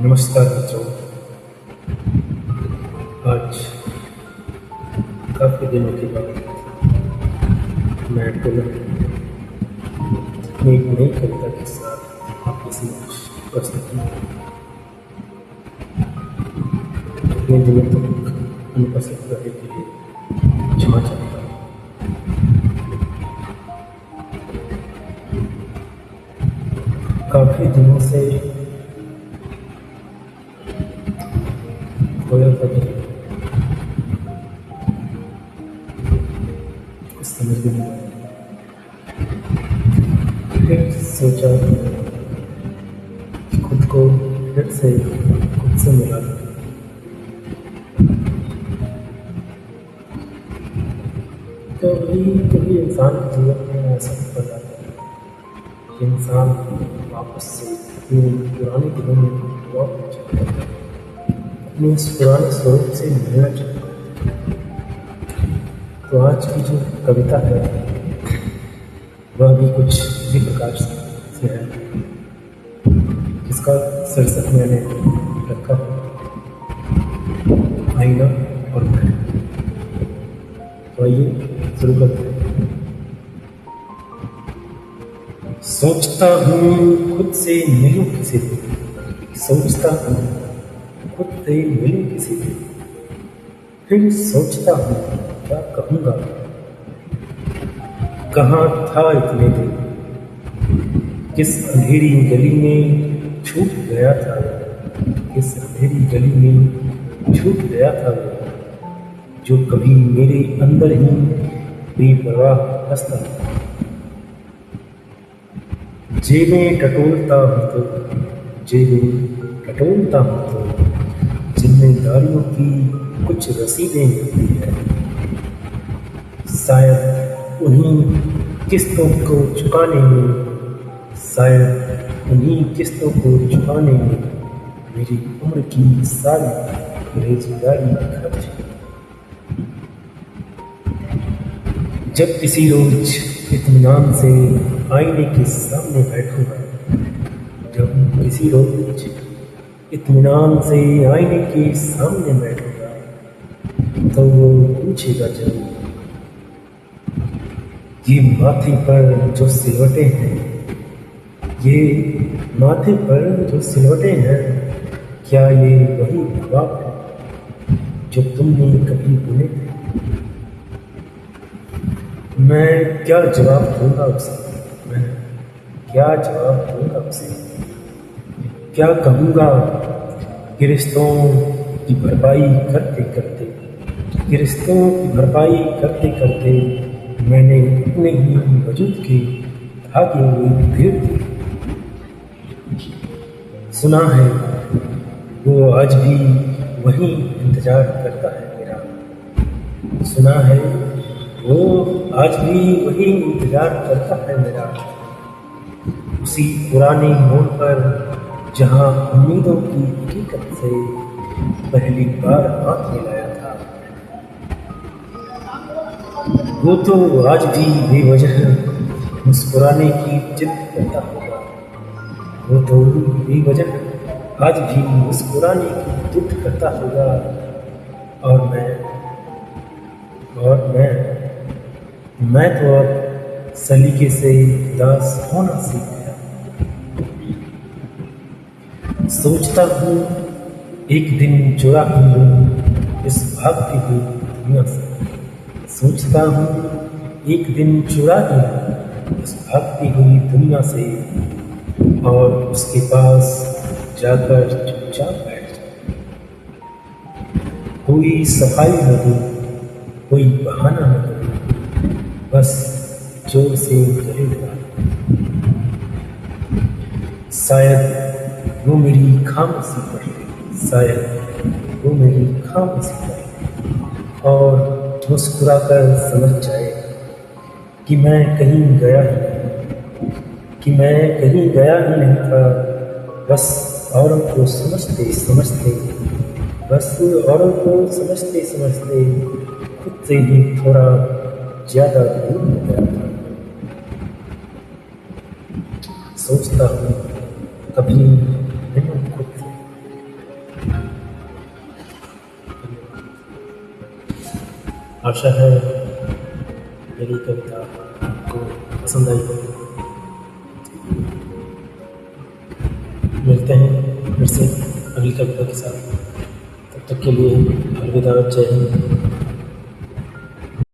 नमस्कार मित्रों। आज काफ़ी दिनों के बाद मैं पुनः अपनी एक नई कविता के साथ आपके समक्ष उपस्थित हूँ। इतने दिनों तक अनुपस्थित रहने के लिए क्षमा चाहता हूँ। काफ़ी दिनों से खोया था कुछ समझ में नहीं आया। फिर सोचा कि खुद को फिर से खुद से मिला लूं। कभी इंसान के जीवन में ऐसा हो जाता है कि इंसान वापस से अपने पुराने दिनों में लौट जाता है, अपने उस पुराने स्वरूप से मिलना चाहता है। तो आज की जो कविता है वह भी कुछ इसी प्रकार से है, जिसका शीर्षक मैंने रखा है आईना और मैं। तो आइए शुरू करते हैं। सोचता हूँ खुद से मिलूं किसी दिन, सोचता हूँ खुद से मिलूं किसी दिन, फिर सोचता हूँ क्या कहूँगा, कहाँ था इतने दिन, किस अंधेरी गली में छूट गया था, किस अंधेरी गली में छूट गया था जो कभी मेरे अंदर ही बेपरवाह हंसता था। जेबें टटोलता हूँ तो जिम्मेदारियों की कुछ रसीदें मिलती है, शायद उन्हीं किस्तों को चुकाने में मेरी उम्र की सारी बेरोजगारी खर्च। जब किसी रोज इत्मीनान से आईने के सामने बैठूंगा, जब किसी रोज इत्मीनान से आईने के सामने बैठूंगा, तो वो पूछेगा जरूर, ये माथे पर जो सिलवटें हैं, क्या ये वही ख्वाब है जो तुमने कभी बुने थे? मैं क्या जवाब दूंगा उसे, क्या कहूँगा कि रिश्तों की भरपाई करते मैंने अपने ही वजूद के धागे में घेर दिए। सुना है वो आज भी वही इंतजार करता है मेरा, उसी पुराने मोड़ पर जहाँ उम्मीदों की हकीकत से पहली बार हाथ मिलाया था। वो तो आज भी बेवजह मुस्कुराने की जिद करता होगा, मैं तो अब सलीके से दास होना सीख गया। सोचता हूँ एक दिन चुरा ही लूँ इस भागती हुई दुनिया से, और उसके पास जाकर चुपचाप बैठ जाऊँ। कोई सफाई न दूँ, कोई बहाना न करूँ, बस जोर से गले लगा। शायद वो मेरी खामोशी पढ़ ले और मुस्कुराकर समझ जाए कि मैं कहीं गया ही नहीं था। बस औरों को समझते खुद से ही थोड़ा ज़्यादा दूर हो गया था। सोचता हूँ कभी मिलूं खुद से, आशा है मेरी कविता आपको पसंद आई होगी। मिलते हैं फिर से अगली कविता के साथ। तब तक के लिए अलविदा, जय हिंद।